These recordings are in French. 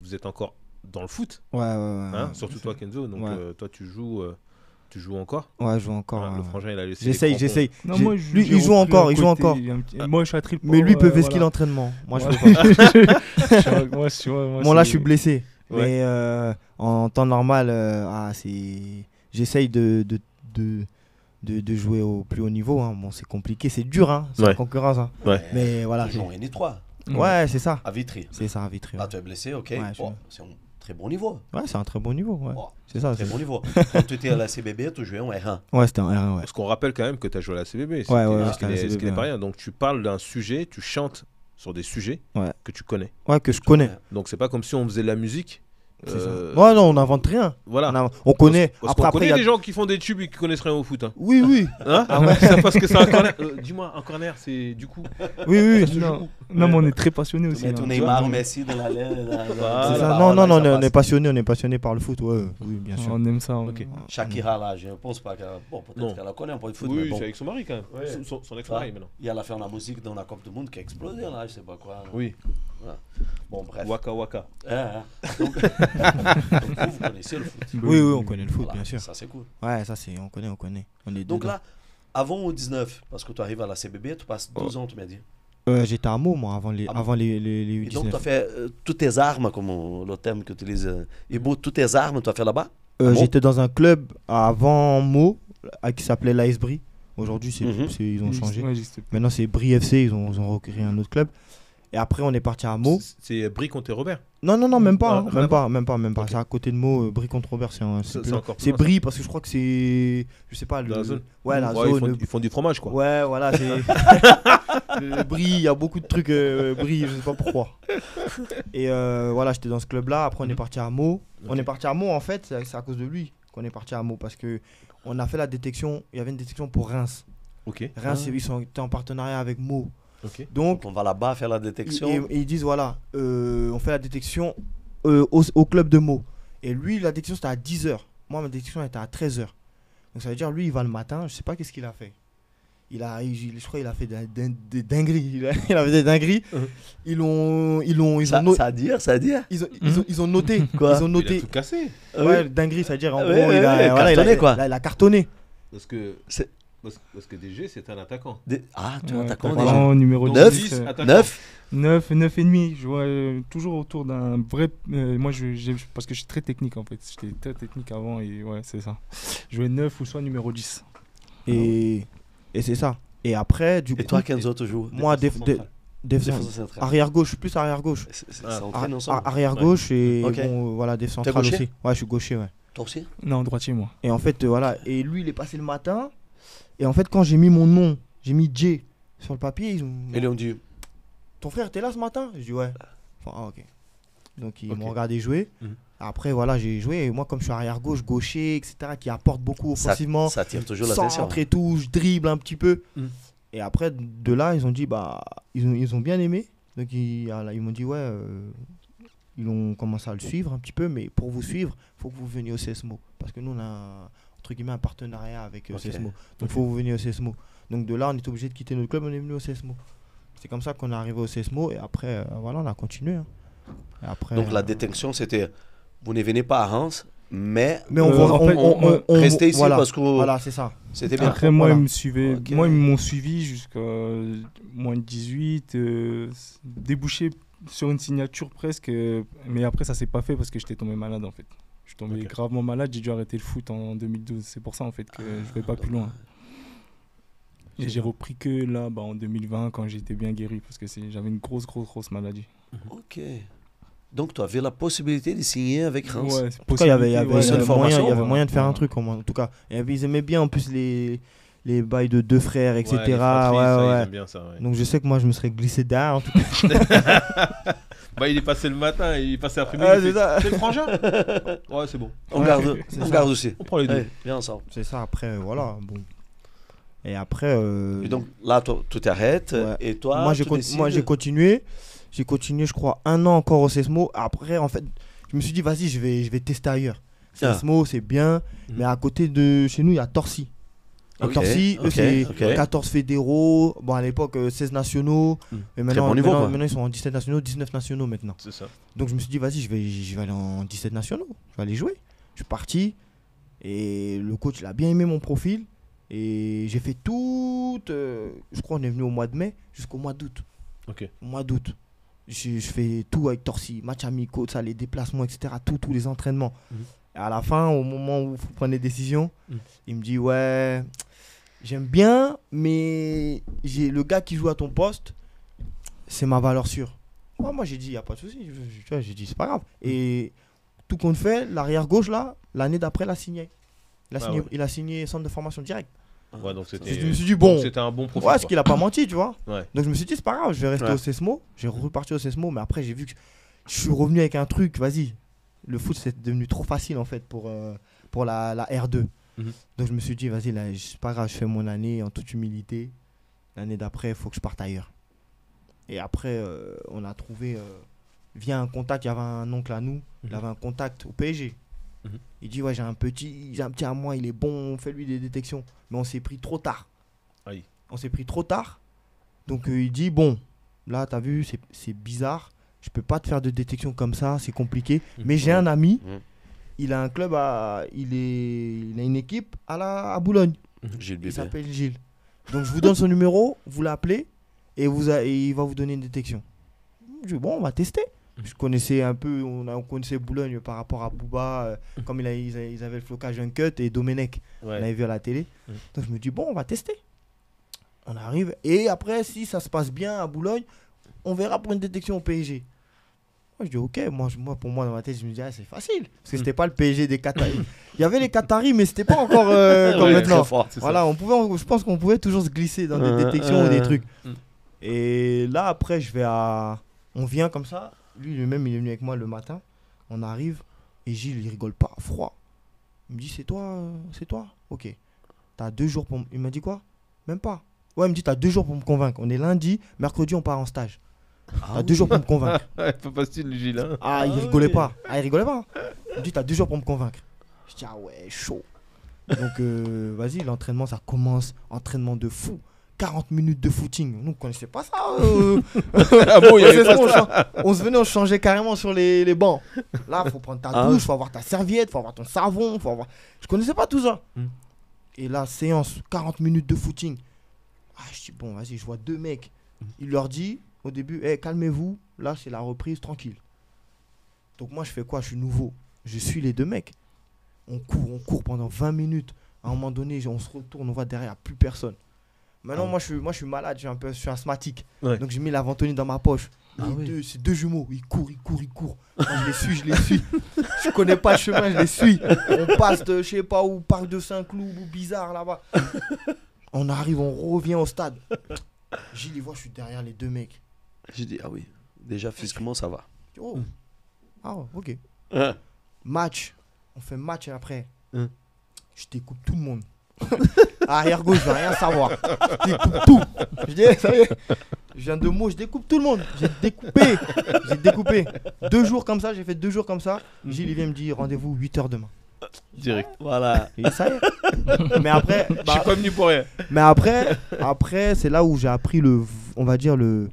vous êtes encore dans le foot. Ouais. Hein, surtout toi, Kenzo. Donc, toi, tu joues encore. Ouais, je joue encore. Le frangin, il a laissé. J'essaye. Non, moi, Lui, il joue encore. Moi, je suis à triple. Mais lui, il peut vesquer l'entraînement. Moi, je peux pas. Bon, là, je suis blessé. Ouais. Mais en temps normal, j'essaye de jouer au plus haut niveau. Hein. Bon, c'est compliqué, c'est dur, hein. C'est la concurrence. Hein. Ouais. Mais voilà. Tu joues en N3. Ouais, c'est ça. À Vitry. C'est ça, à Vitry. Ah, tu es blessé, ok. Ouais, bon, c'est un très bon niveau. Ouais, c'est un très bon niveau. Ouais. Oh, c'est ça. Très bon niveau. Quand tu étais à la CBB, tu jouais en R1. Ouais, c'était un R1. Ouais. Parce qu'on rappelle quand même que tu as joué à la CBB. Ce qui n'est pas rien. Donc, tu parles d'un sujet, tu chantes sur des sujets que tu connais. Ouais, que je connais. Donc, c'est pas comme si on faisait de la musique. Ouais, non, on n'invente rien. Voilà. On connaît. Parce qu'on connaît des gens qui font des tubes et qui connaissent rien au foot. Hein. Oui. Hein c'est parce que c'est un corner. Dis-moi, un corner, c'est du coup. Oui. Non, mais on est très passionnés aussi. Mettre Neymar, Messi dans la laine. C'est ça. Non, on est passionné par le foot. Ouais, oui, bien sûr. On aime ça. Ok. Shakira, là, je ne pense pas qu'elle. Bon, peut-être qu'elle la connaît un peu de foot. Oui, mais bon. c'est avec son mari quand même. Ouais. Son ex-mari maintenant. Il y a l'affaire de la musique dans la Coupe du Monde qui a explosé, là, je sais pas quoi. Là. Oui. Voilà. Bon, bref. Waka. Donc, vous connaissez le foot. Oui, on connaît le foot, Voilà, bien sûr. Ça, c'est cool. Ouais, ça, on connaît. On est Donc dedans. là, avant au 19, parce que tu arrives à la CBB, tu passes 12 ans, tu m'as dit. J'étais à Meaux, moi, avant les U19. Et donc, tu as fait toutes tes armes, comme le thème que tu utilises. Et beau, toutes tes armes, tu as fait là-bas J'étais dans un club avant Meaux, qui s'appelait l'AS Brie. Aujourd'hui, ils ont changé. Maintenant, c'est Brie FC, ils ont recréé un autre club. Et après, on est parti à Meaux. C'est Brie contre Robert. Non, même pas. Ah, Même pas. Okay. C'est à côté de Meaux, Brie contre Robert. C'est Brie Brie parce que je crois que c'est. Je sais pas. La zone. Ouais, la zone. Ils font du fromage, quoi. Ouais, voilà. Brie, il y a beaucoup de trucs. Brie, je sais pas pourquoi. Et voilà, j'étais dans ce club-là. Après, on est parti à Meaux. On est parti à Meaux, en fait, c'est à cause de lui qu'on est parti à Meaux. Parce qu'on a fait la détection. Il y avait une détection pour Reims. Ok. Reims, ils étaient en partenariat avec Meaux. Okay. Donc, on va là-bas faire la détection. Et ils disent voilà, on fait la détection au club de Meaux. Et lui, la détection c'était à 10h. Moi, ma détection était à 13h. Donc ça veut dire, lui, il va le matin. Je sais pas qu'est-ce qu'il a fait. Je crois qu'il a fait des dingueries. Il a fait des dingueries. Ils ont Ça à dire. Ils ont noté. Quoi Ils ont noté. Il a tout cassé. Ouais, dinguerie, ça veut dire en gros, il a cartonné, quoi. Il a cartonné. Parce que DG, c'est un attaquant. Tu es un attaquant déjà. déjà. Numéro 10, 9 et demi. Je vois toujours autour d'un vrai. Moi, parce que je suis très technique en fait. J'étais très technique avant et ouais, c'est ça. Je jouais 9 ou soit numéro 10. Et c'est ça. Et après, du coup. Et toi, Kenzo, tu joues moi, arrière gauche, plus arrière gauche. Arrière gauche et voilà, défense centrale aussi. Ouais, je suis gaucher, ouais. Toi aussi? Non, droitier, moi. Et en fait, voilà. Et lui, il est passé le matin. Et en fait, quand j'ai mis mon nom, j'ai mis J sur le papier, ils ont dit ton frère était là ce matin? Je dis ouais. Enfin, ok. Donc ils m'ont regardé jouer. Après, voilà, j'ai joué. Et moi, comme je suis arrière gauche, gaucher, etc., qui apporte beaucoup offensivement, ça attire toujours l'attention. Centre et tout, je dribble un petit peu. Et après, de là, ils ont dit, ils ont bien aimé. Donc ils m'ont dit, ouais, ils ont commencé à le suivre un petit peu, mais pour vous suivre, il faut que vous veniez au CSMO. Parce que nous, on a entre guillemets un partenariat avec CSMO. Donc il faut que vous veniez au CSMO. Donc de là, on est obligé de quitter notre club, on est venu au CSMO. C'est comme ça qu'on est arrivé au CSMO et après, voilà, on a continué. Hein. Et après, donc la détection, c'était, vous ne venez pas à Reims, mais on restez ici voilà, parce que voilà, c'est ça. C'était bien. Après, moi, ils me suivaient. Okay. Moi, ils m'ont suivi jusqu'à moins de 18, débouché sur une signature presque, mais après, ça s'est pas fait parce que j'étais tombé malade en fait. Je suis tombé gravement malade, j'ai dû arrêter le foot en 2012. C'est pour ça en fait que je ne vais pas plus loin. Et j'ai repris que là, en 2020, quand j'étais bien guéri, parce que j'avais une grosse maladie. Ok. Donc tu avais la possibilité de signer avec Reims. Ouais, en tout cas, il y avait moyen de faire un truc, en tout cas. Et ils aimaient bien en plus les bails de deux frères, etc. Ouais, ils aiment bien ça, ouais. Donc je sais que moi, je me serais glissé derrière, en tout cas. Il est passé le matin, il est passé l'après-midi. C'est le frangin. Ouais, c'est bon. On garde aussi. On prend les deux. Ouais, bien ensemble. C'est ça, après, voilà. Bon. Et après. Et donc là, tu t'arrêtes. Ouais. Et toi, moi, j'ai continué. J'ai continué, je crois, 1 an encore au CSMO. Après, en fait, je me suis dit, vas-y, je vais tester ailleurs. CSMO, c'est bien. Mais à côté de chez nous, il y a Torcy. Donc Torcy, eux, c'est 14 fédéraux. Bon, à l'époque, 16 nationaux. Et maintenant, maintenant, ils sont en 17 nationaux, 19 nationaux maintenant. C'est ça. Donc je me suis dit, vas-y, je vais aller en 17 nationaux. Je vais aller jouer. Je suis parti. Et le coach, il a bien aimé mon profil. Et j'ai fait tout. Je crois qu'on est venu au mois de mai jusqu'au mois d'août. Ok. Au mois d'août. Je fais tout avec Torcy, matchs amicaux, ça, les déplacements, etc. Tous les entraînements. Et à la fin, au moment où il faut prendre les décisions, il me dit, ouais, j'aime bien, mais le gars qui joue à ton poste, c'est ma valeur sûre. Ouais, moi, j'ai dit, il n'y a pas de souci. J'ai dit, c'est pas grave. Et tout compte fait, l'arrière-gauche, là, l'année d'après, il a signé. Il a signé centre de formation direct. Ouais, donc c'était, je me suis dit, bon, c'était un bon profil. Ouais, parce qu'il a pas menti, tu vois. Ouais. Donc je me suis dit, c'est pas grave, je vais rester au CESMO. J'ai reparti au CESMO, mais après, j'ai vu que je suis revenu avec un truc, vas-y. Le foot, c'est devenu trop facile, en fait, pour la R2. Donc je me suis dit, vas-y, là, c'est pas grave, je fais mon année en toute humilité. L'année d'après, il faut que je parte ailleurs. Et après, on a trouvé, via un contact, il y avait un oncle à nous, il avait un contact au PSG. Il dit, ouais, j'ai un petit à moi, il est bon, on fait lui des détections. Mais on s'est pris trop tard. Aïe. On s'est pris trop tard. Donc il dit, bon, là, t'as vu, c'est bizarre. Je peux pas te faire de détection comme ça, c'est compliqué. Mais j'ai un ami, il a un club, il a une équipe à Boulogne. Il s'appelle Gilles. Donc je vous donne son numéro, vous l'appelez et il va vous donner une détection. Je dis, bon, on va tester. Je connaissais un peu, on connaissait Boulogne par rapport à Bouba, comme ils avaient le flocage Uncut et Domenech, on avait vu à la télé. Donc je me dis, bon, on va tester. On arrive, et après, si ça se passe bien à Boulogne, on verra pour une détection au PSG. Moi, je dis, ok, pour moi, dans ma tête, je me dis, c'est facile. Parce que c'était pas le PSG des Qataris. Il y avait les Qataris, mais c'était pas encore comme maintenant. Fort, voilà, je pense qu'on pouvait toujours se glisser dans des détections ou des trucs. Et là, après, on vient comme ça. Lui-même, il est venu avec moi le matin. On arrive et Gilles, il rigole pas, froid. Il me dit, c'est toi. Ok. T'as 2 jours pour... Il m'a dit quoi? Même pas. Ouais, il me dit, t'as 2 jours pour me convaincre. On est lundi, mercredi, on part en stage. T'as 2 jours pour me convaincre. Pas facile, Gilles. Hein. Ah, il rigolait pas. Il me dit, t'as 2 jours pour me convaincre. Je dis, ah ouais, chaud. Donc, vas-y, l'entraînement, ça commence. Entraînement de fou. 40 minutes de footing. Nous, on ne connaissait pas ça. Ah bon, on se venait, on changeait carrément sur les bancs. Là, il faut prendre ta douche, il faut avoir ta serviette, il faut avoir ton savon. Je ne connaissais pas tout ça. Et là, séance, 40 minutes de footing. Ah, je dis, bon, vas-y, je vois 2 mecs. Il leur dit, au début, hey, calmez-vous. Là, c'est la reprise, tranquille. Donc moi, je fais quoi? Je suis nouveau. Je suis les 2 mecs. On court pendant 20 minutes. À un moment donné, on se retourne, on voit derrière, plus personne. Maintenant, moi, je suis malade, je suis asthmatique. Ouais. Donc, j'ai mis la ventoline dans ma poche. C'est 2 jumeaux. Ils courent. Moi, je les suis. Je connais pas le chemin, je les suis. On passe de, je sais pas où, parc de Saint-Cloud ou bizarre là-bas. On arrive, on revient au stade. Gilles, il voit, je suis derrière les 2 mecs. J'ai dit, ah oui, déjà physiquement, ça va. Oh. Ah, ok. Match. On fait match après. Je découpe tout le monde. Arrière gauche, je veux rien savoir. Je découpe tout. Je dis, ça y est, je viens de mots, je découpe tout le monde. J'ai découpé. 2 jours comme ça, j'ai fait 2 jours comme ça. Gilles, il vient me dire rendez-vous 8h demain. Direct. Voilà. Et ça y est. Mais après. Je suis pas venu pour rien. Mais après, c'est là où j'ai appris on va dire le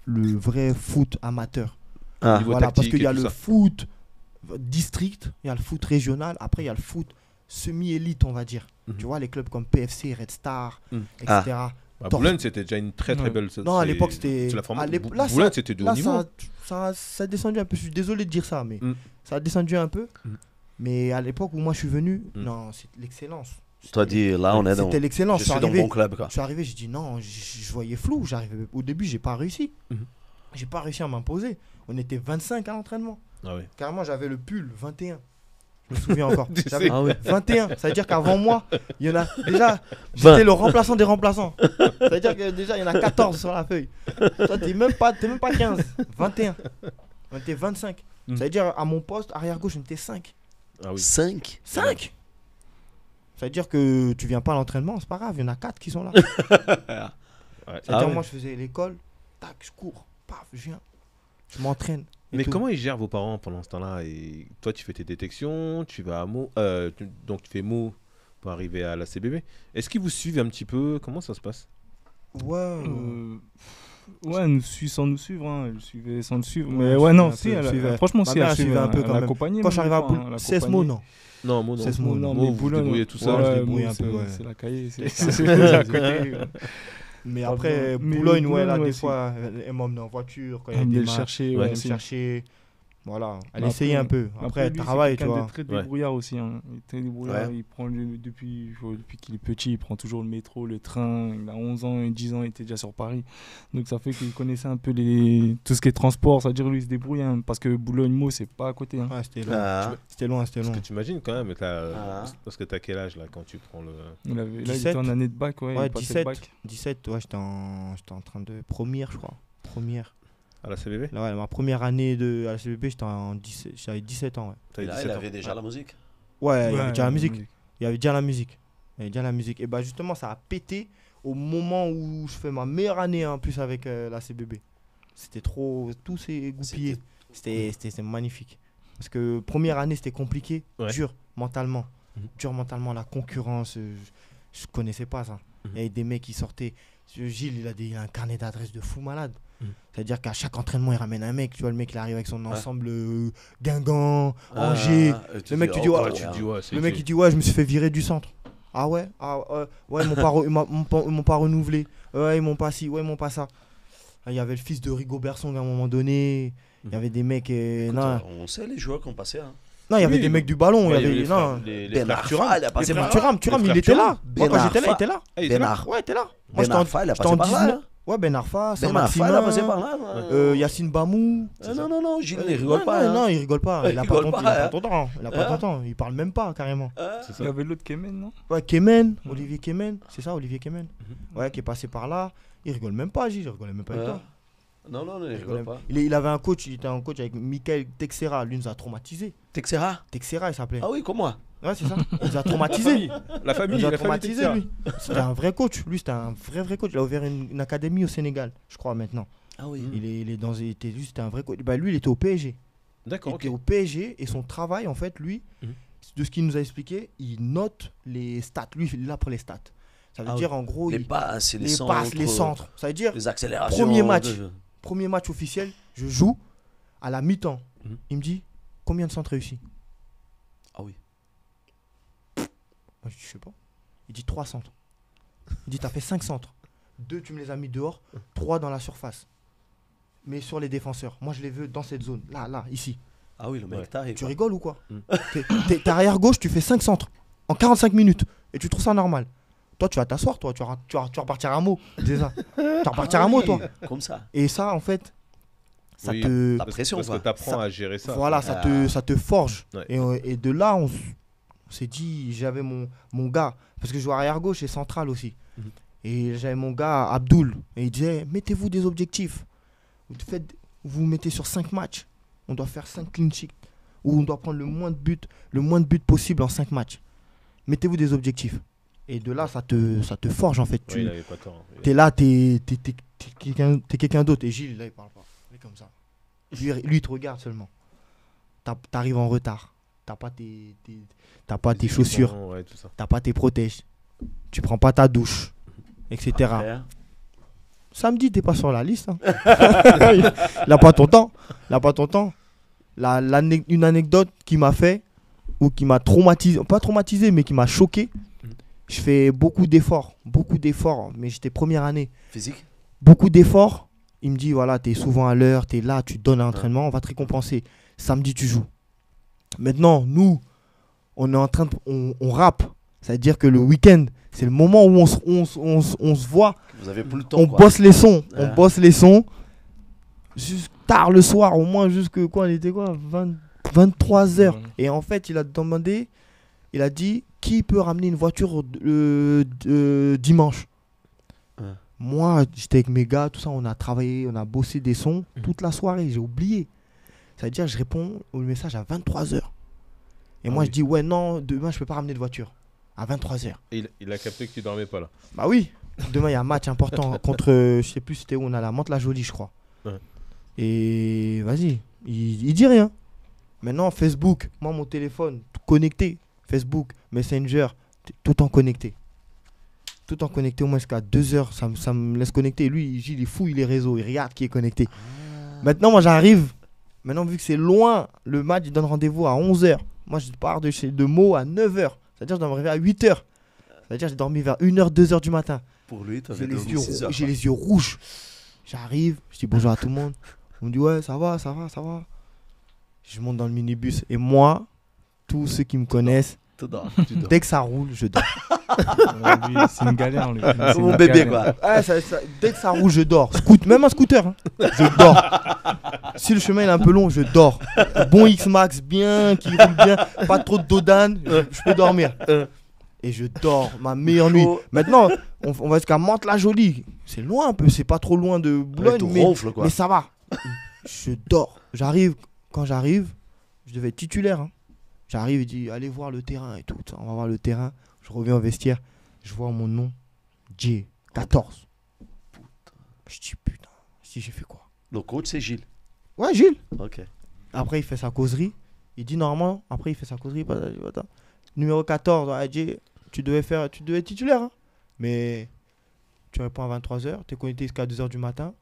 vrai foot amateur. Voilà, parce qu'il y a le foot district, il y a le foot régional, après il y a le foot semi-élite, on va dire. Tu vois, les clubs comme PFC, Red Star, etc. Boulogne, c'était déjà une très très belle. Non, à l'époque, c'était. Boulogne, c'était de haut niveau. Ça a descendu un peu. Je suis désolé de dire ça, mais ça a descendu un peu. Mais à l'époque où moi je suis venu, non, c'est l'excellence. Toi, dis, là, on est dans. C'était l'excellence. Je suis dans mon club, quoi. Je suis arrivé, j'ai dit non, je voyais flou. Au début, j'ai pas réussi. J'ai pas réussi à m'imposer. On était 25 à l'entraînement. Ah oui. Carrément, j'avais le pull 21. Je me souviens encore. J'avais 21. Ça veut dire qu'avant moi, il y en a déjà. J'étais le remplaçant des remplaçants. Ça veut dire que déjà, il y en a 14 sur la feuille. Toi, t'es même pas 15. 21. On était 25. Ça veut dire à mon poste, arrière gauche, on était 5. Ah oui. 5. Ça veut dire que tu viens pas à l'entraînement, c'est pas grave, il y en a 4 qui sont là. Ça veut dire moi, je faisais l'école, tac, je cours, paf, je viens, je m'entraîne. Mais comment ils gèrent vos parents pendant ce temps-là? Et toi, tu fais tes détections, tu vas à Meaux, donc tu fais Meaux, pour arriver à la CBB. Est-ce qu'ils vous suivent un petit peu? Comment ça se passe? Ouais. Ouais, nous suit sans nous suivre, hein. Elle suivait sans le suivre. Mais ouais, non, si, franchement, si, elle suivait un peu quand même. Quand j'arrive à 16 mots, non. Non, non. 16 mots, non. Vous vous débrouillez tout ça. Ouais, c'est la cahier, c'est à côté. Mais après, Boulogne, ouais, là, des fois, elle m'emmène en voiture quand il y a des matchs. Elle me chercher. Voilà, elle essayait un peu. Après, elle travaille, tu vois. Il est très débrouillard aussi. Hein. Il est très débrouillard. Il prend depuis qu'il est petit, il prend toujours le métro, le train. Il a 11 ans, 10 ans, il était déjà sur Paris. Donc ça fait qu'il connaissait un peu tout ce qui est transport. C'est-à-dire lui, il se débrouille. Hein, parce que Boulogne-Meaux, c'est pas à côté. Hein. Ouais, c'était loin. C'était loin. Parce que tu imagines quand même, parce que t'as quel âge là quand tu prends le. Là, il était en année de bac. Ouais, 17. 17, ouais, j'étais en train de première, je crois. Première. À la CBB? Là, ouais, ma première année à la CBB, j'avais 17 ans. Ouais. Et là, il avait déjà la musique? Ouais, il y avait déjà la musique. Il y avait déjà la musique. Et bah justement, ça a pété au moment où je fais ma meilleure année en plus avec la CBB. C'était trop. Tout s'est goupillé. C'était magnifique. Parce que première année, c'était compliqué, dur mentalement. Dur mentalement, la concurrence, je connaissais pas ça. Il y avait des mecs qui sortaient. Gilles, il a un carnet d'adresses de fou malade. C'est-à-dire qu'à chaque entraînement, il ramène un mec. Tu vois, le mec, il arrive avec son ensemble Guingamp, Angers. Le mec, tu dis, le mec, il dit, ouais, je me suis fait virer du centre. Ah ouais, ouais, ils m'ont pas renouvelé. Ouais, ils m'ont pas ci, ouais, ils m'ont pas ça. Il y avait le fils de Rigo Bersong à un moment donné. Il y avait des mecs. On sait les joueurs qui ont passé. Hein. Non, il y avait des mecs du ballon. Ouais, il y avait les frères Thuram. Il a passé par là. Thuram, il était là. Moi, quand j'étais là, il était là. Ben Arfa. Ouais, il était là. Moi, j'étais en 19. Ouais, Ben Arfa, Ben Arfa, il a passé par là. Yacine Bamou. Non, Gilles, il rigole pas. Non, il rigole pas. Il a pas ton temps. Il parle même pas, carrément. Il y avait l'autre Kemen, non? Ouais, Kemen, Olivier Kemen. C'est ça, Olivier Kemen. Ouais, qui est passé par là. Il rigole même pas, Gilles. Il rigolait même pas avec toi. Non, il rigole pas. Il avait un coach, il était un coach avec Michael Texera. Lui, nous a traumatisés. Texera, il s'appelait. Ah oui, comme moi. Ouais, c'est ça. Il nous a traumatisés. La famille, il nous a traumatisés, lui. C'était un vrai coach. Lui, c'était un vrai coach. Il a ouvert une académie au Sénégal, je crois, maintenant. Ah oui. C'était un vrai coach. Bah, lui, il était au PSG. D'accord. Il était au PSG et son travail, en fait, lui, de ce qu'il nous a expliqué, il note les stats. Lui, il est là pour les stats. Ça veut dire, en gros, les passes, les centres. Ça veut dire, les accélérations. Premier match officiel, je joue à la mi-temps. Il me dit, combien de centres réussis? Ah oui. Moi, je sais pas. Il dit 3 centres. Il dit, t'as fait 5 centres. 2, tu me les as mis dehors. 3 dans la surface. Mais sur les défenseurs. Moi, je les veux dans cette zone. Là, ici. Ah oui, le mec, tu rigoles ou quoi? T'es arrière gauche, tu fais 5 centres. En 45 minutes. Et tu trouves ça normal? Toi, tu vas t'asseoir, toi. Tu vas repartir à mot. Déjà. Tu vas repartir à mot, toi. Comme ça. Et ça, en fait, ça la pression, parce que t'apprends à gérer ça. Voilà, ça te forge. Ouais. Et de là, on s'est dit, j'avais mon gars, parce que je jouais arrière gauche et central aussi. Et j'avais mon gars, Abdoul. Et il disait, mettez-vous des objectifs. Vous vous mettez sur 5 matchs. On doit faire 5 clean sheets. Ou on doit prendre le moins de buts possible en 5 matchs. Mettez-vous des objectifs. Et de là, ça te forge en fait. Ouais, il avait pas tort. T'es là, t'es quelqu'un d'autre. Et Gilles, là, il parle pas. Il est comme ça. Lui, il te regarde seulement. T'arrives en retard. T'as pas tes chaussures. Ouais, tout ça. T'as pas tes protèges. Tu prends pas ta douche. Etc. Samedi, t'es pas sur la liste. Hein. Il a pas ton temps. Une anecdote qui m'a fait, ou qui m'a traumatisé, pas traumatisé, mais qui m'a choqué. Je fais beaucoup d'efforts, mais j'étais première année. Physique? Beaucoup d'efforts. Il me dit, voilà, t'es souvent à l'heure, t'es là, tu donnes un entraînement, on va te récompenser. Samedi, tu joues. Maintenant, nous, on est en train de... On rappe. C'est-à-dire que le week-end, c'est le moment où on se voit. Vous avez plus le temps, on bosse les sons. Jusqu'à tard le soir, au moins jusque quoi, il était quoi, 23h. Et en fait, il a demandé, il a dit, qui peut ramener une voiture dimanche? Moi, j'étais avec mes gars, tout ça, on a travaillé, on a bossé des sons toute la soirée, j'ai oublié. C'est-à-dire, je réponds au message à 23h. Et moi, je dis, ouais, non, demain, je peux pas ramener de voiture. À 23h. Et il a capté que tu dormais pas là. Bah oui. Demain, il y a un match important contre, je sais plus c'était où, on a la Mantes-la-Jolie, je crois. Et vas-y, il dit rien. Maintenant, Facebook, moi, mon téléphone, tout connecté. Facebook, Messenger, tout le temps connecté. Tout le temps connecté, au moins jusqu'à 2 heures, ça me laisse connecter. Lui, il fouille les réseaux, il regarde qui est connecté. Maintenant, moi, j'arrive. Maintenant, vu que c'est loin, le match, il donne rendez-vous à 11 heures. Moi, je pars de Meaux à 9 heures. C'est-à-dire que je dois me réveiller à 8 heures. C'est-à-dire que j'ai dormi vers 1 h, 2 heures du matin. Pour lui, j'ai les yeux rouges. J'arrive, je dis bonjour à tout le monde. On me dit ouais, ça va. Je monte dans le minibus. Et moi, tous ceux qui me connaissent, dès que ça roule, je dors. C'est une galère. C'est mon bébé, quoi. Dès que ça roule, je dors. Même un scooter, hein. Je dors. Si le chemin est un peu long, je dors. Bon X-Max, bien, qui roule bien, pas trop de dodane, je peux dormir. Et je dors, ma meilleure nuit. Maintenant, on va jusqu'à Mantes-la-Jolie. C'est loin un peu, c'est pas trop loin de Boulogne, mais ça va. Je dors. Quand j'arrive, je devais être titulaire. Hein. J'arrive, il dit, allez voir le terrain et tout. On va voir le terrain. Je reviens au vestiaire, je vois mon nom, J, 14. Putain. Je dis, putain, si j'ai fait quoi? Le coach, c'est Gilles. Ouais, Gilles. Ok. Après, il fait sa causerie. Il dit, normalement, après, il fait sa causerie. Numéro 14, ouais, J, tu devais être titulaire. Hein. Mais tu réponds à 23h, tu es connecté jusqu'à 2h du matin,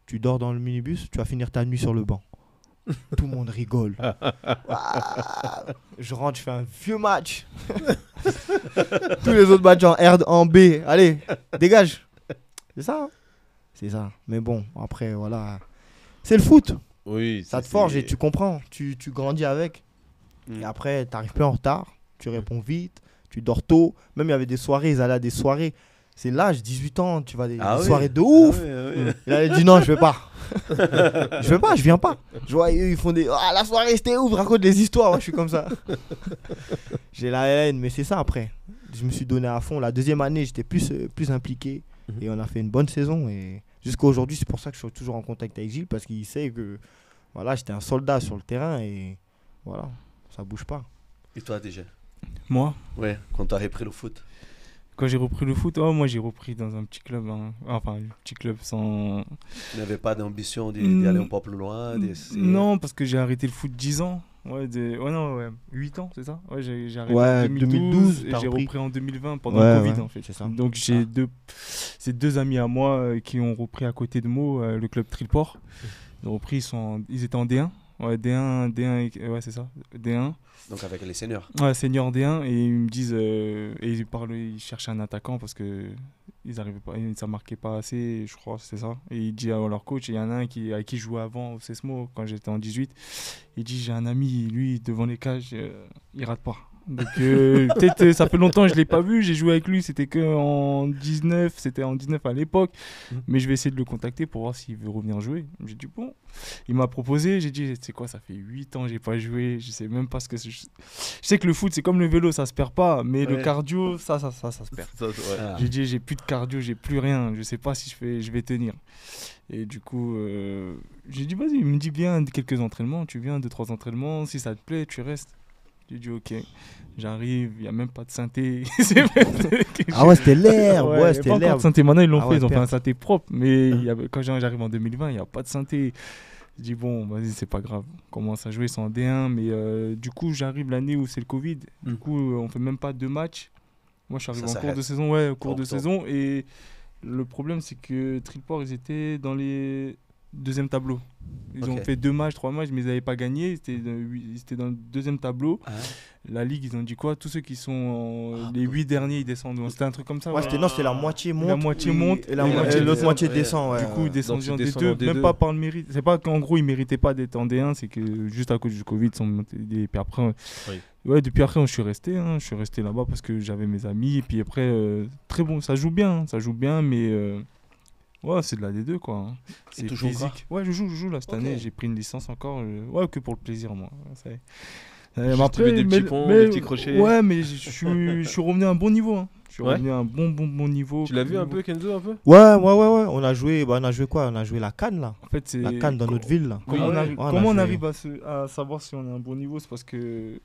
tu dors dans le minibus, tu vas finir ta nuit sur le banc. Tout le monde rigole. Je rentre, je fais un vieux match. Tous les autres matchs en B. Allez, dégage. C'est ça. Hein. C'est ça. Mais bon, après, voilà. C'est le foot. Oui. Ça te forge et tu comprends. Tu grandis avec. Et après, tu n'arrives plus en retard. Tu réponds vite. Tu dors tôt. Même il y avait des soirées. Ils allaient à des soirées. C'est l'âge, 18 ans, tu vas des soirées de ouf. Il a dit non, je vais pas. Je viens pas. Je vois, ils font des. Ah, la soirée c'était ouf, raconte des histoires. Moi, je suis comme ça. J'ai la haine, mais c'est ça après. Je me suis donné à fond. La deuxième année, j'étais plus impliqué. Et on a fait une bonne saison. Et jusqu'à aujourd'hui, c'est pour ça que je suis toujours en contact avec Gilles. Parce qu'il sait que voilà, j'étais un soldat sur le terrain. Et voilà, ça bouge pas. Et toi, déjà? Moi? Ouais, quand tu as repris le foot. Quand j'ai repris le foot, moi j'ai repris dans un petit club, hein. Enfin un petit club sans... Tu n'avais pas d'ambition d'y aller un peu plus loin Non, parce que j'ai arrêté le foot 10 ans. 8 ans, c'est ça? Ouais, j'ai arrêté en 2012 et j'ai repris en 2020 pendant le Covid en fait. C'est ça. Donc j'ai deux amis à moi qui ont repris à côté de moi le club Trilport. Ils ont repris, ils étaient en D1. Ouais, D1, ouais, c'est ça, D1. Donc avec les seniors. Ouais, seniors D1, et ils me disent, et ils cherchaient un attaquant parce que ils arrivaient pas, ça marquait pas assez, je crois, c'est ça. Et il dit à leur coach, il y en a un avec qui je jouais avant au Sesmo quand j'étais en 18, il dit, j'ai un ami, lui, devant les cages, il rate pas. Donc peut-être ça fait longtemps que je l'ai pas vu, j'ai joué avec lui, c'était en 19 à l'époque, mais je vais essayer de le contacter pour voir s'il veut revenir jouer. J'ai dit bon, il m'a proposé, j'ai dit c'est quoi, ça fait 8 ans que j'ai pas joué, je sais même pas ce que c'est. Je sais que le foot c'est comme le vélo, ça se perd pas, mais le cardio ça se perd. J'ai dit j'ai plus de cardio, j'ai plus rien, je sais pas si je vais tenir. Et du coup j'ai dit vas-y, il me dit viens quelques entraînements, tu viens 2-3 entraînements, si ça te plaît tu restes. J'ai dit ok, j'arrive, il n'y a même pas de synthé. Ah ouais, c'était l'herbe. Ouais, c'était pas l'herbe. encore de synthé, maintenant ils l'ont Ah fait, ouais, ils ont fait un synthé propre. Mais quand j'arrive en 2020, il n'y a pas de synthé. Je dis bon, vas-y, c'est pas grave. On commence à jouer, c'est en D1. Mais du coup, j'arrive l'année où c'est le Covid. Du coup, on fait même pas 2 matchs. Moi, je suis arrivé en cours de saison. Ouais, cours de saison. Et le problème, c'est que Trilport, ils étaient dans les deuxième tableau. Ils ont fait 2 matchs, 3 matchs, mais ils n'avaient pas gagné. Ils étaient dans le deuxième tableau. La Ligue, ils ont dit quoi? Tous ceux qui sont les 8 derniers, ils descendent. C'était un truc comme ça. Ouais, c'était la moitié monte. La moitié monte et l'autre moitié descend. Du coup, ils descendent en D2, même pas par le mérite. C'est pas qu'en gros, ils ne méritaient pas d'être en D1, c'est que juste à cause du Covid, ils sont montés. Et puis après, depuis après, je suis resté. Je suis resté là-bas parce que j'avais mes amis. Et puis après, très bon, ça joue bien, mais. Ouais, c'est de la D2 quoi. C'est toujours physique. Ouais, je joue là cette année. J'ai pris une licence encore. Ouais, que pour le plaisir, moi. Après, des petits ponts, des petits crochets. Ouais, mais je suis revenu à un bon niveau. Je suis revenu à un bon niveau. Tu l'as vu un peu, Kenzo, un peu? Ouais. On a joué quoi? On a joué la CAN là. En fait, c'est la CAN dans notre ville là. Comment on arrive à savoir si on a un bon niveau? C'est parce que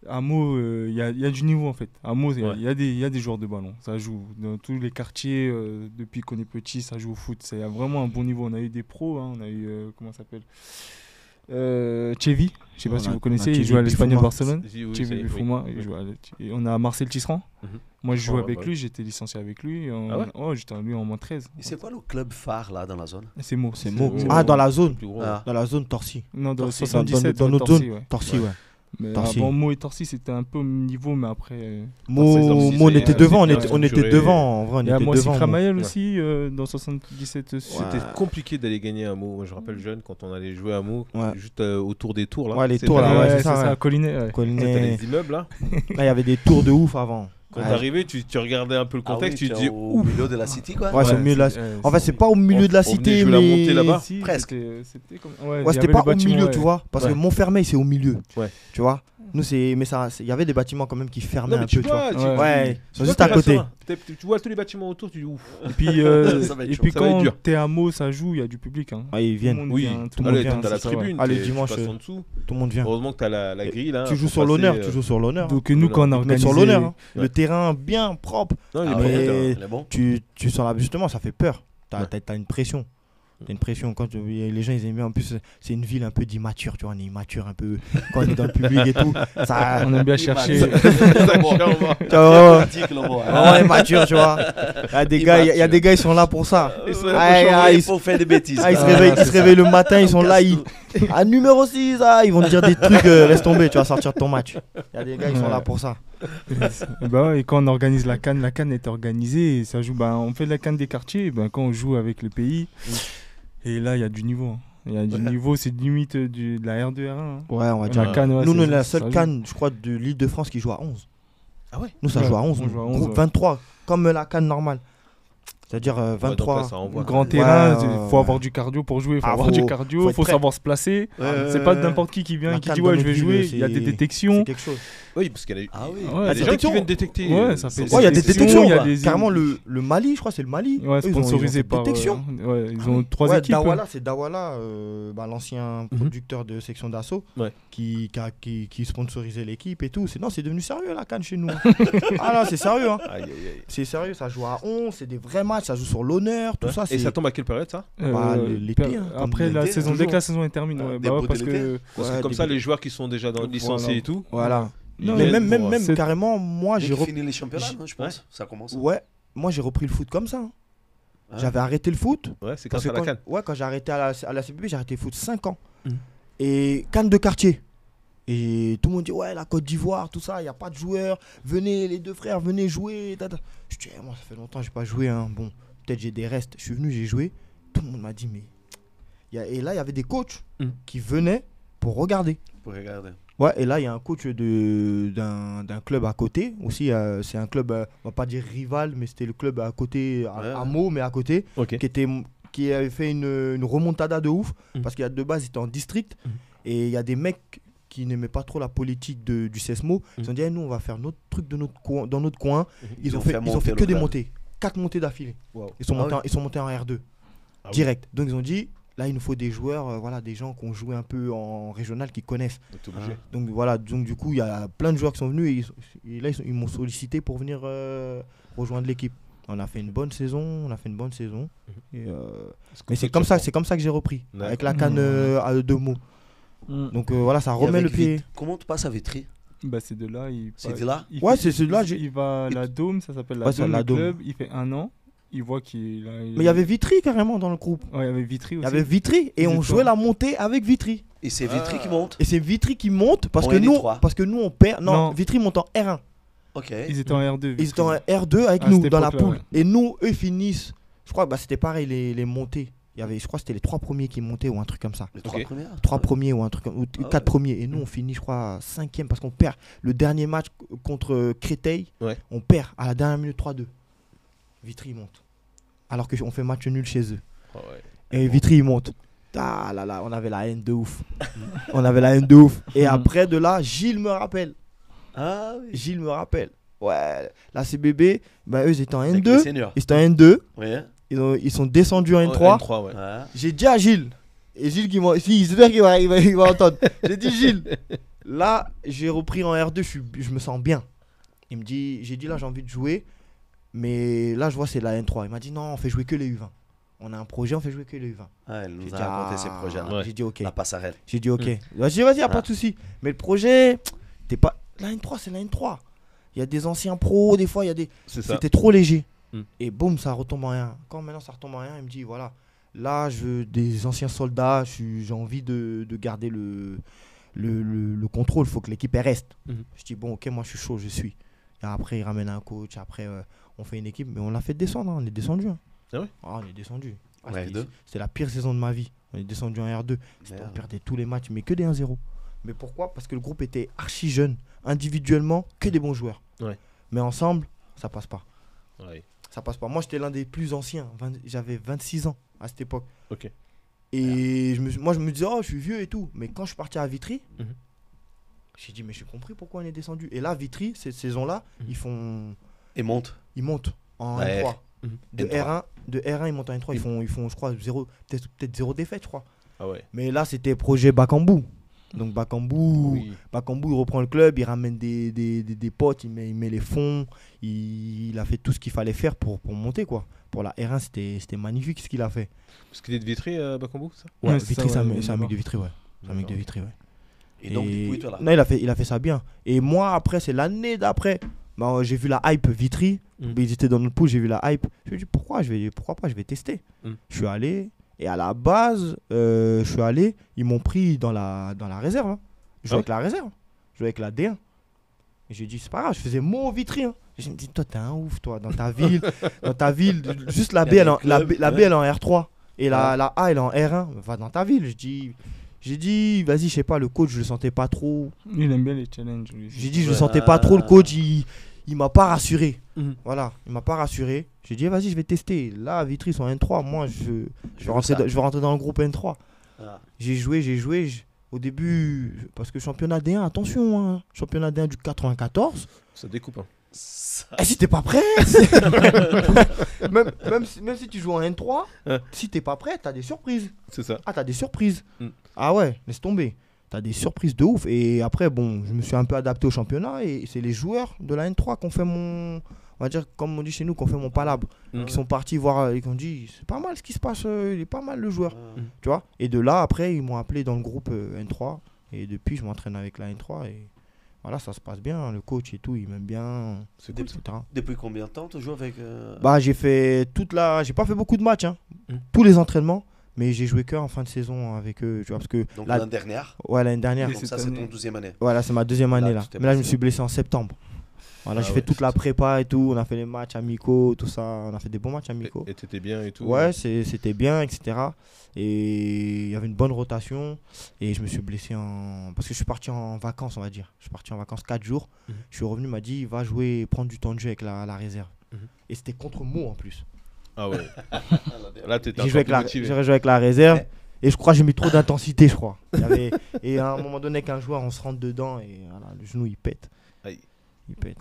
à Meaux, il y a du niveau en fait. À Meaux, il y a des joueurs de ballon. Ça joue dans tous les quartiers. Depuis qu'on est petit, ça joue au foot. C'est vraiment un bon niveau. On a eu des pros. On a eu comment ça s'appelle? Chevy, je sais pas si vous connaissez, il joue à l'Espagnol Barcelone. Chevy Bifouma, on a Marcel Tisserand. Moi, je jouais avec lui, j'étais licencié avec lui. J'étais avec lui en moins 13. Et c'est quoi le club phare là dans la zone? C'est Meaux. Ah, dans la zone. Dans la zone Torcy. Non, dans 77. Dans notre zone Torcy, ouais. Mais avant Meaux et Torcy, c'était un peu au même niveau, mais après. Meaux, on était devant, on était devant. En vrai, on était devant. Moi, c'est Kramayel aussi, dans 77. C'était compliqué d'aller gagner à Meaux. Moi, je rappelle jeune, quand on allait jouer à Meaux, juste autour des tours là. Ouais, les tours là, c'est ça, à Collinet. T'as les immeubles là. Là, il y avait des tours de ouf avant. Quand t'arrivais, tu regardais un peu le contexte, tu te dis au milieu de la city quoi. Ouais, c'est au milieu de la city. En fait, c'est pas au milieu de la cité, mais la montée là-bas. Presque. C'était pas au milieu, tu vois, parce que Montfermeil c'est au milieu. Tu vois. Nous mais il y avait des bâtiments quand même qui fermaient un peu, tu vois. Ouais, juste à côté. Tu vois tous les bâtiments autour, tu dis ouf. Et puis quand t'es à Meaux, ça joue, il y a du public. Ils viennent. Oui, tout le monde vient. T'as la tribune, les dimanches, tout le monde vient. Heureusement que t'as la grille là. Tu joues sur l'honneur, Donc nous quand on organise sur l'honneur, le terrain bien propre. Il est bon. Tu sens là justement, ça fait peur. T'as une pression. T'as une pression quand les gens ils aiment bien. En plus, c'est une ville un peu d'immature, tu vois. On est immature un peu quand on est dans le public et tout. Ça, on aime bien chercher. On est immature, tu vois. Il y a des gars, ils sont là pour ça. Il faut faire des bêtises. Ils se réveillent le matin, ils sont là. À numéro 6, ils vont te dire des trucs. Laisse tomber, tu vas sortir de ton match. Il y a des gars, ils sont là pour ça. Et quand on organise la CAN est organisée. Et ça joue, on fait la CAN des quartiers. Quand on joue avec le pays. Et là, il y a du niveau. Il y a du niveau, c'est limite de la R2, R1. Ouais, on va dire. Nous, on est la seule CAN, je crois, de l'Île-de-France qui joue à 11. Ah ouais? Nous, ça joue à 11. Groupe 23, comme la CAN normale. C'est-à-dire 23. Grand terrain, il faut avoir du cardio pour jouer. Il faut avoir du cardio, il faut savoir se placer. C'est pas n'importe qui vient et qui dit ouais, je vais jouer. Il y a des détections. C'est quelque chose. Oui, parce qu'il y a des gens qui viennent détecter. Ouais, il y a des détections. Carrément, le Mali, je crois, c'est le Mali. Ouais, sponsorisé par. Ils ont 3 équipes. C'est Dawala, l'ancien producteur de section d'assaut, qui sponsorisait l'équipe et tout. Non, c'est devenu sérieux la CAN chez nous. Ah là, c'est sérieux. C'est sérieux, ça joue à 11, c'est des vrais matchs, ça joue sur l'honneur, tout ça. Et ça tombe à quelle période ça? L'été. Après la saison, dès que la saison est terminée. Parce que comme ça, les joueurs qui sont déjà licenciés et tout. Voilà. Mais même carrément, moi j'ai fini les championnats, je pense. Ça commence. Ouais, moi j'ai repris le foot comme ça. J'avais arrêté le foot. Ouais, c'est grâce à la CAN. Ouais, quand j'ai arrêté à la CPB, j'ai arrêté le foot 5 ans. Et CAN de quartier. Et tout le monde dit ouais, la Côte d'Ivoire, tout ça, il n'y a pas de joueurs. Venez les deux frères, venez jouer. Je dis moi ça fait longtemps que j'ai pas joué. Bon, peut-être j'ai des restes. Je suis venu, j'ai joué. Tout le monde m'a dit mais. Et là il y avait des coachs qui venaient pour regarder. Ouais, et là, il y a un coach d'un club à côté. Aussi, c'est un club, on va pas dire rival, mais c'était le club à côté, à Meaux, mais à côté, qui avait fait une remontada de ouf. Parce qu'il y a de base, ils étaient en district. Et il y a des mecs qui n'aimaient pas trop la politique du CESMO. Ils ont dit, nous, on va faire notre truc dans notre coin. Ils ont fait que des montées. 4 montées d'affilée. Wow. Ils sont montés en R2. Direct. Donc, ils ont dit... Là, il nous faut des joueurs, des gens qui ont joué un peu en régional, qui connaissent. Donc voilà, du coup, il y a plein de joueurs qui sont venus et là, ils m'ont sollicité pour venir rejoindre l'équipe. On a fait une bonne saison, mais c'est comme ça que j'ai repris, avec la CAN à 2 mots. Donc voilà, ça remet le pied. Comment tu passes à Vitry? C'est de là. C'est de là. Ouais, c'est de là. Il va à la Dôme, ça s'appelle la Dôme, le club. Il fait 1 an. Il voit mais il y avait Vitry carrément dans le groupe. Ouais, il y avait Vitry aussi. Il y avait Vitry et on jouait la montée avec Vitry. Et c'est Vitry qui monte. Et c'est Vitry qui monte parce que nous on perd. Non, Vitry monte en R1. Ok. Ils étaient en R2. Ils étaient en R2 avec nous dans la poule. Et nous, eux finissent. Je crois que c'était pareil les montées. Je crois que c'était les 3 premiers qui montaient ou un truc comme ça. Les 3 premiers 3 premiers ou un truc ou 4 premiers. Et nous on finit, je crois, 5e parce qu'on perd le dernier match contre Créteil. On perd à la dernière minute 3-2. Vitry monte. Alors qu'on fait match nul chez eux. Et Vitry, il monte. Ah là là, on avait la haine de ouf. Et après de là, Gilles me rappelle. Ah oui. Gilles me rappelle. Ouais, la CBB, eux, ils étaient en N2. Ils étaient en N2. Ouais. Ils sont descendus en N3. N3 ouais. J'ai dit à Gilles. Et Gilles, j'espère qu'il va entendre. J'ai dit, Gilles, là, j'ai repris en R2, je me sens bien. J'ai dit, là, j'ai envie de jouer. Mais là, je vois, c'est la N3. Il m'a dit, non, on fait jouer que les U20. on a un projet, on fait jouer que les U20. Elle nous a raconté ses projets. J'ai dit ok. La passerelle. J'ai dit ok. J'ai dit vas-y, y a pas de souci. Mais le projet, t'es pas. La N3, c'est la N3. Il y a des anciens pros, des fois, il y a des. C'était trop léger. Et boum, ça retombe en rien. Quand maintenant ça retombe en rien, il me dit voilà, là, je veux des anciens soldats, j'ai envie de garder le contrôle, il faut que l'équipe reste. Je dis bon, ok, moi je suis chaud, je suis. Et après, il ramène un coach, après, on fait une équipe, mais on l'a fait descendre, on est descendu. Ah ouais? On est descendu. C'était la pire saison de ma vie. On est descendu en R2. On perdait tous les matchs, mais que des 1-0. Mais pourquoi? Parce que le groupe était archi jeune. Individuellement, que des bons joueurs. Ouais. Mais ensemble, ça passe pas. Ouais. Ça passe pas. Moi, j'étais l'un des plus anciens. J'avais 26 ans à cette époque. Ok. Et moi, je me disais, oh, je suis vieux et tout. Mais quand je suis parti à Vitry, j'ai dit, mais j'ai compris pourquoi on est descendu. Et là, Vitry, cette saison-là, ils montent en N3. De R1, ils montent en N3. Ils font je crois, peut-être 0 défaite, je crois. Ah ouais. Mais là, c'était projet Bakambu. Donc Bakambu, il reprend le club, il ramène des potes, il met les fonds, il a fait tout ce qu'il fallait faire pour monter quoi. Pour la R1, c'était magnifique ce qu'il a fait. Parce qu'il est de Vitry, Bakambu, ça? Ouais, Vitry, c'est un mec de Vitry, ouais. C'est un mec de Vitry, ouais. Et donc, du coup, toi là? Non, il a fait ça bien. Et moi, après, c'est l'année d'après. Bah, j'ai vu la hype Vitry, ils étaient dans notre pool, j'ai vu la hype. Je me suis dit pourquoi pas, je vais tester. Je suis allé. Et à la base, ils m'ont pris dans la réserve. Hein. Je jouais avec la réserve. Je jouais avec la D1. Et j'ai dit, c'est pas grave, je faisais mon Vitry. Hein. Et je me dis, toi, t'es un ouf, toi, dans ta ville. Juste la B, elle est en R3. Et la A, elle est en R1. Va dans ta ville. J'ai dit, vas-y, je sais pas, le coach, je le sentais pas trop. Il aime bien les challenges. J'ai dit, je le sentais pas trop, le coach, il m'a pas rassuré. Voilà, il m'a pas rassuré. J'ai dit, vas-y, je vais tester. Là, Vitry sont en N3. Moi, je vais rentrer dans le groupe N3. J'ai joué. Au début, parce que championnat D1, attention, hein, championnat D1 du 94. Ça découpe. Hein. Si t'es pas prêt, même si tu joues en N3, si t'es pas prêt, t'as des surprises. C'est ça. Ah, t'as des surprises. Ah ouais, laisse tomber. T'as des surprises de ouf. Et après, bon, je me suis un peu adapté au championnat. Et c'est les joueurs de la N3 qu'on fait on va dire, comme on dit chez nous, qu'on fait mon palabre. Qui sont partis voir et qui ont dit, c'est pas mal ce qui se passe, il est pas mal le joueur. Tu vois. Et de là, après, ils m'ont appelé dans le groupe N3. Et depuis, je m'entraîne avec la N3. Et voilà, ça se passe bien. Le coach et tout, il m'aime bien. C'est cool, etc. Depuis combien de temps tu joues avec Bah, j'ai fait j'ai pas fait beaucoup de matchs. Hein. Tous les entraînements. Mais j'ai joué qu'en fin de saison avec eux. Tu vois, parce que donc l'année dernière? Ouais, l'année dernière. Donc ça, c'est ton 12e année? Voilà, c'est ma 2e année là. Mais là, je me suis blessé en septembre. Voilà, j'ai fait toute la prépa et tout. On a fait les matchs amicaux, tout ça. On a fait des bons matchs amicaux. Et t'étais bien et tout? Ouais, c'était bien, etc. Et il y avait une bonne rotation. Et je me suis blessé parce que je suis parti en vacances, on va dire. Je suis parti en vacances 4 jours. Je suis revenu, il m'a dit, va jouer, prendre du temps de jeu avec la réserve. Et c'était contre Meaux en plus. Ah ouais. Là, t'étais j'ai joué avec la réserve et je crois que j'ai mis trop d'intensité, je crois. Et à un moment donné, qu'un joueur, on se rentre dedans et voilà, le genou il pète. Aïe. Il pète.